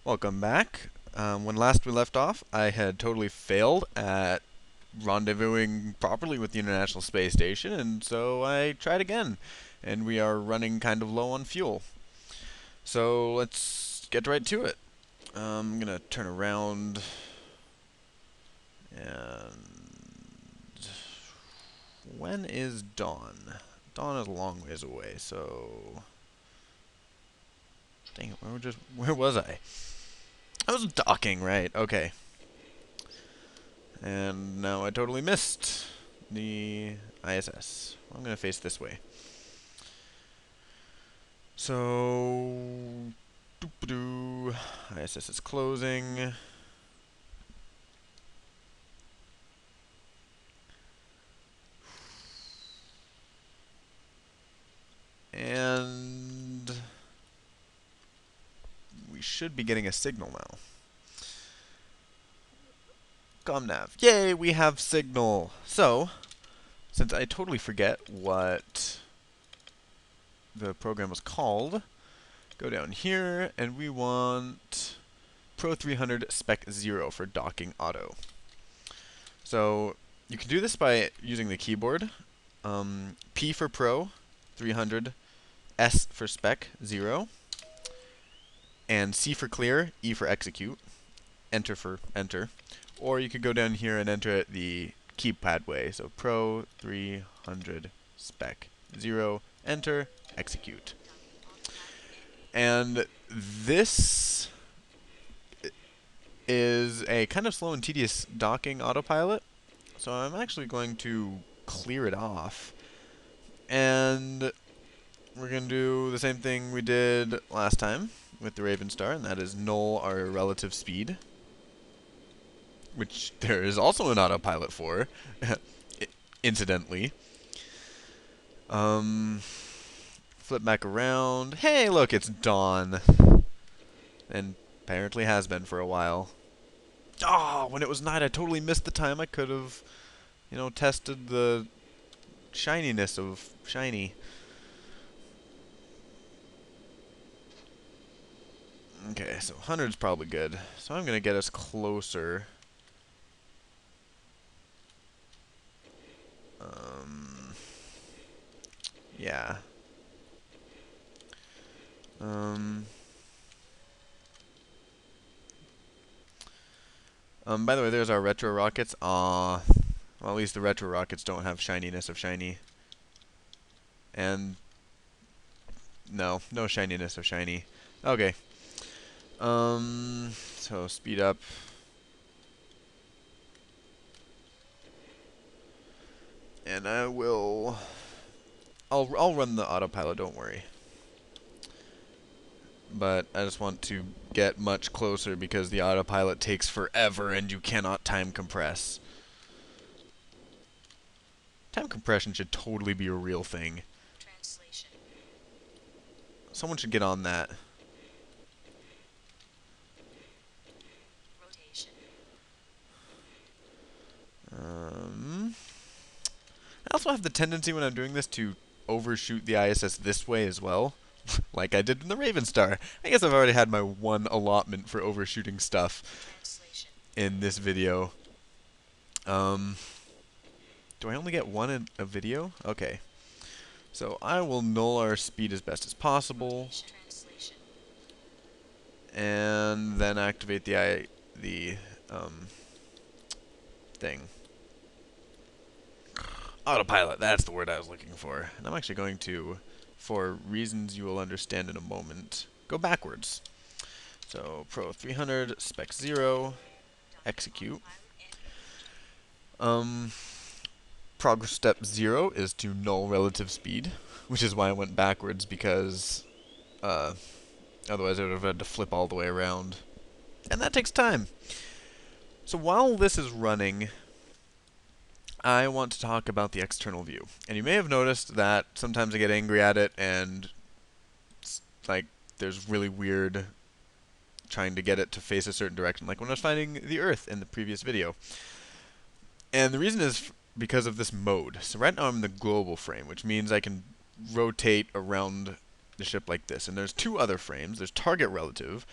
Welcome back. When last we left off, I had totally failed at rendezvousing properly with the International Space Station, and so I tried again. And we are running kind of low on fuel. So let's get right to it. I'm gonna turn around, and when is dawn? Dawn is a long ways away, so dang it, where was I? I was docking, right? Okay. And now I totally missed the ISS. I'm going to face this way. So, doop-a-doo. ISS is closing. And we should be getting a signal now. Comnav. Yay, we have signal. So, since I totally forget what the program was called, go down here, and we want Pro 300 Spec 0 for docking auto. So you can do this by using the keyboard. P for Pro 300, S for Spec 0, and C for clear, E for execute, enter for enter. Or you could go down here and enter it the keypad way. So Pro 300 Spec 0, enter, execute. And this is a kind of slow and tedious docking autopilot. So I'm actually going to clear it off. And we're going to do the same thing we did last time with the Raven Star, and that is null our relative speed, which there is also an autopilot for, incidentally. Flip back around. Hey, look, it's dawn. And apparently has been for a while. Oh, when it was night, I totally missed the time I could have, tested the shininess of shiny. Okay, so 100's probably good. So I'm going to get us closer. Yeah. By the way, there's our retro rockets. Well, at least the retro rockets don't have shininess of shiny. And no shininess of shiny. Okay. So speed up. And I'll run the autopilot, don't worry. But I just want to get much closer because the autopilot takes forever and you cannot time compress. Time compression should totally be a real thing. Translation. Someone should get on that. Rotation. I also have the tendency when I'm doing this to overshoot the ISS this way as well, like I did in the Raven Star. I guess I've already had my one allotment for overshooting stuff in this video. Do I only get one in a video? Okay. So I will null our speed as best as possible, and then activate the thing. Autopilot, that's the word I was looking for. And I'm actually going to, for reasons you will understand in a moment, go backwards. So Pro 300, Spec 0, execute. Progress step 0 is to null relative speed, which is why I went backwards, because otherwise I would have had to flip all the way around. And that takes time. So while this is running, I want to talk about the external view. And you may have noticed that sometimes I get angry at it, and it's like there's really weird trying to get it to face a certain direction, like when I was finding the Earth in the previous video. And the reason is because of this mode. So right now I'm in the global frame, which means I can rotate around the ship like this. And there's two other frames. There's target relative,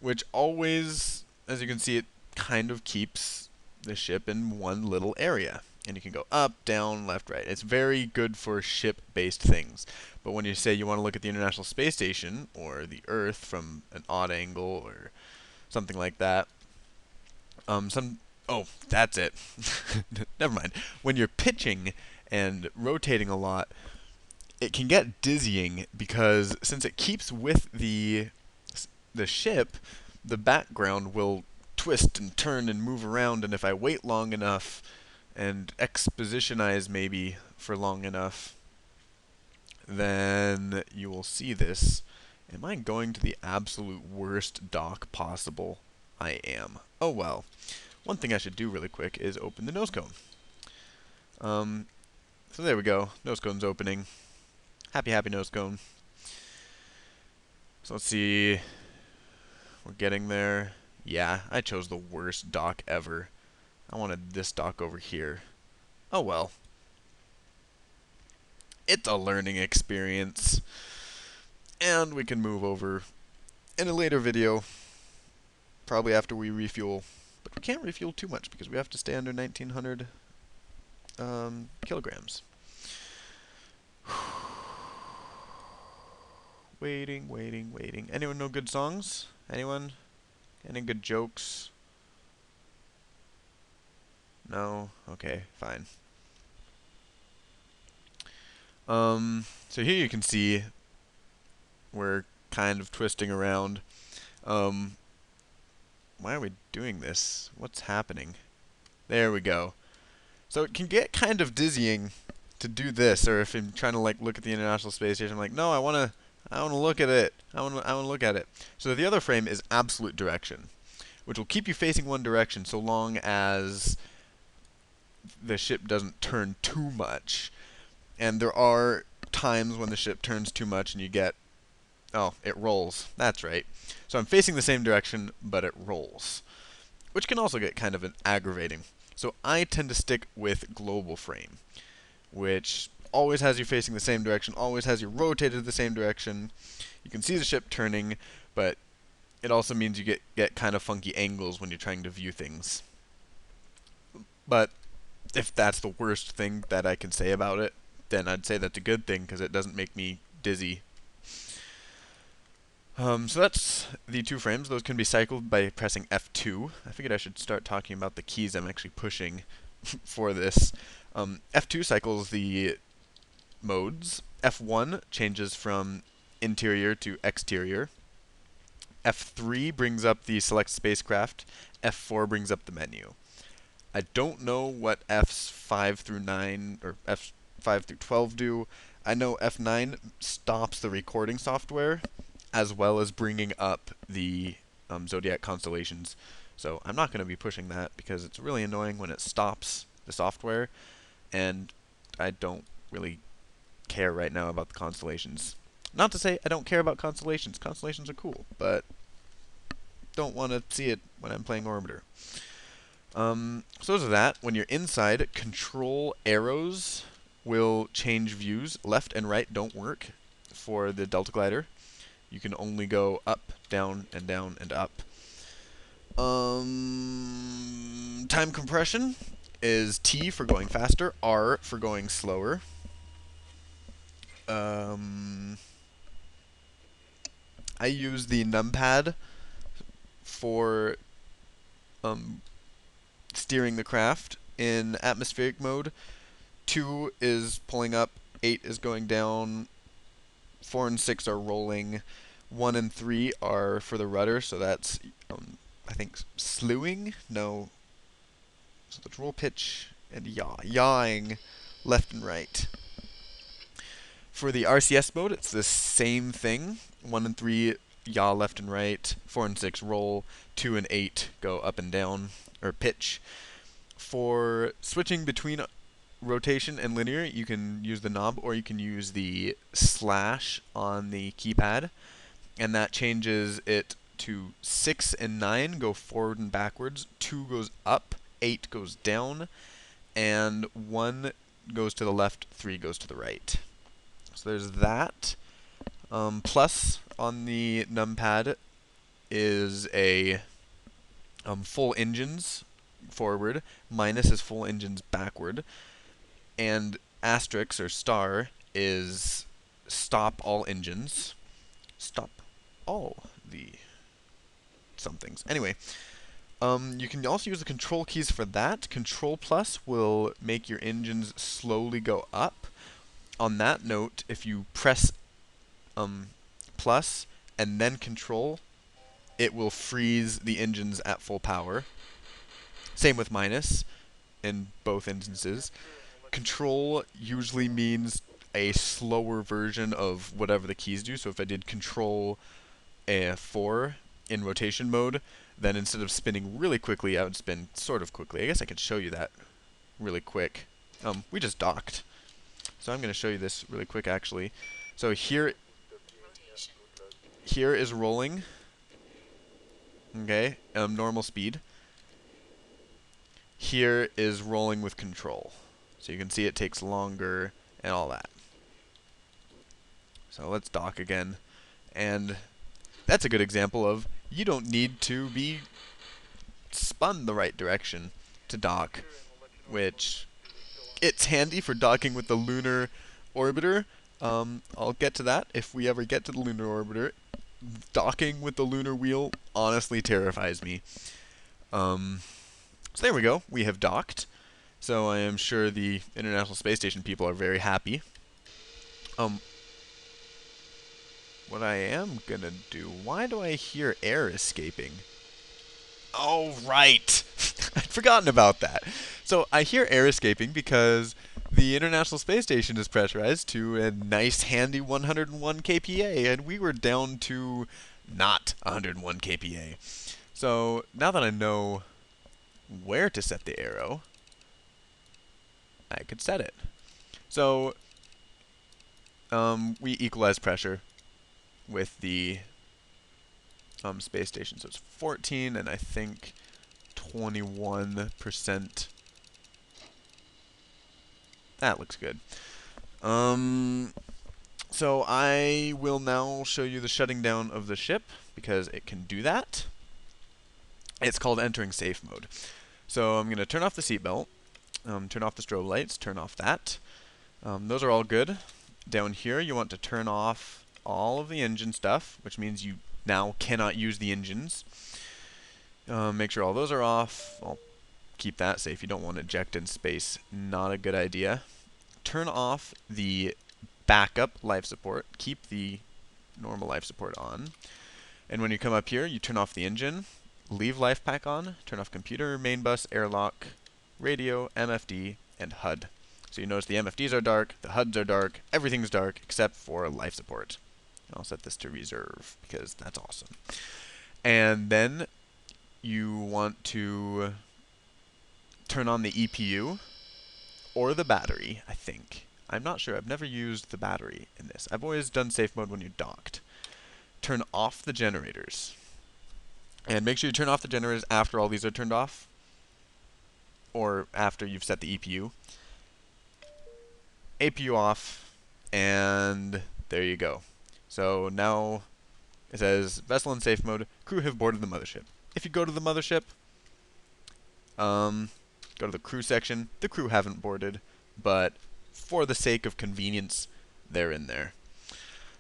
which always, as you can see, it kind of keeps the ship in one little area. And you can go up, down, left, right. It's very good for ship-based things. But when you say you want to look at the International Space Station or the Earth from an odd angle or something like that, oh, that's it. Never mind. When you're pitching and rotating a lot, it can get dizzying because since it keeps with the ship, the background will twist and turn and move around, and if I wait long enough and expositionize maybe for long enough, then you will see this. Am I going to the absolute worst dock possible? I am. Oh well. One thing I should do really quick is open the nose cone. So there we go. Nose cone's opening. Happy, happy nose cone. So let's see. We're getting there. Yeah, I chose the worst dock ever. I wanted this dock over here. Oh well. It's a learning experience. And we can move over in a later video. Probably after we refuel. But we can't refuel too much because we have to stay under 1900 kilograms. Waiting, waiting, waiting. Anyone know good songs? Anyone? Any good jokes? No? Okay, fine. So here you can see we're kind of twisting around. Why are we doing this? What's happening? There we go. So it can get kind of dizzying to do this, or if I'm trying to like look at the International Space Station, I'm like, no, I wanna look at it. I wanna look at it. So the other frame is absolute direction, which will keep you facing one direction so long as the ship doesn't turn too much. And there are times when the ship turns too much and you get, oh, it rolls. That's right. So I'm facing the same direction, but it rolls, which can also get kind of aggravating. So I tend to stick with global frame, which always has you facing the same direction, always has you rotated the same direction. You can see the ship turning, but it also means you get kind of funky angles when you're trying to view things. But if that's the worst thing that I can say about it, then I'd say that's a good thing because it doesn't make me dizzy. So that's the two frames. Those can be cycled by pressing F2. I figured I should start talking about the keys I'm actually pushing for this. F2 cycles the modes. F1 changes from interior to exterior. F3 brings up the select spacecraft. F4 brings up the menu. I don't know what Fs 5 through 9 or F5 through 12 do. I know F9 stops the recording software as well as bringing up the zodiac constellations. So I'm not going to be pushing that because it's really annoying when it stops the software, and I don't really care right now about the constellations. Not to say I don't care about constellations. Constellations are cool, but don't want to see it when I'm playing Orbiter. So those are that. When you're inside, control arrows will change views. Left and right don't work for the Delta Glider. You can only go up, down, and down, and up. Time compression is T for going faster, R for going slower. I use the numpad for steering the craft in atmospheric mode. 2 is pulling up, 8 is going down, 4 and 6 are rolling, 1 and 3 are for the rudder, so that's, I think, slewing? No. So let's roll, pitch, and yaw. Yawing left and right. For the RCS mode, it's the same thing. 1 and 3 yaw left and right, 4 and 6 roll, 2 and 8 go up and down, or pitch. For switching between rotation and linear, you can use the knob or you can use the slash on the keypad, and that changes it to 6 and 9 go forward and backwards, 2 goes up, 8 goes down, and 1 goes to the left, 3 goes to the right. So there's that. Plus on the numpad is a full engines forward, minus is full engines backward, and asterisk or star is stop all engines. Stop all the somethings. Anyway, you can also use the control keys for that. Control plus will make your engines slowly go up. On that note, if you press plus and then control, it will freeze the engines at full power. Same with minus in both instances. Control usually means a slower version of whatever the keys do. So if I did control 4 in rotation mode, then instead of spinning really quickly, I would spin sort of quickly. I guess I could show you that really quick. We just docked. So I'm going to show you this really quick actually. So here is rolling. Okay, normal speed. Here is rolling with control. So you can see it takes longer and all that. So let's dock again. And that's a good example of you don't need to be spun the right direction to dock, which it's handy for docking with the lunar orbiter. I'll get to that if we ever get to the lunar orbiter. Docking with the lunar wheel honestly terrifies me. So there we go. We have docked. So I am sure the International Space Station people are very happy. What I am gonna do... Why do I hear air escaping? Oh, right! I'd forgotten about that. So I hear air escaping because the International Space Station is pressurized to a nice handy 101 kPa, and we were down to not 101 kPa. So now that I know where to set the arrow, I could set it. So we equalize pressure with the space station. So it's 14 and I think 21%. That looks good. So I will now show you the shutting down of the ship because it can do that. It's called entering safe mode. So I'm going to turn off the seatbelt, turn off the strobe lights, turn off that. Those are all good. Down here you want to turn off all of the engine stuff, which means you now cannot use the engines. Make sure all those are off. I'll keep that safe. You don't want to eject in space. Not a good idea. Turn off the backup life support. Keep the normal life support on. And when you come up here, you turn off the engine. Leave life pack on. Turn off computer, main bus, airlock, radio, MFD, and HUD. So you notice the MFDs are dark, the HUDs are dark, everything's dark except for life support. I'll set this to reserve because that's awesome. And then you want to turn on the EPU or the battery, I think. I'm not sure. I've never used the battery in this. I've always done safe mode when you're docked. Turn off the generators. And make sure you turn off the generators after all these are turned off, or after you've set the EPU. APU off, and there you go. So now it says vessel in safe mode, crew have boarded the mothership. If you go to the mothership, go to the crew section, the crew haven't boarded, but for the sake of convenience, they're in there.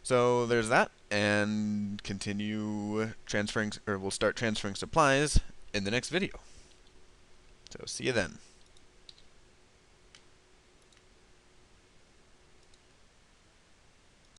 So there's that, and continue transferring, or we'll start transferring supplies in the next video. So see you then.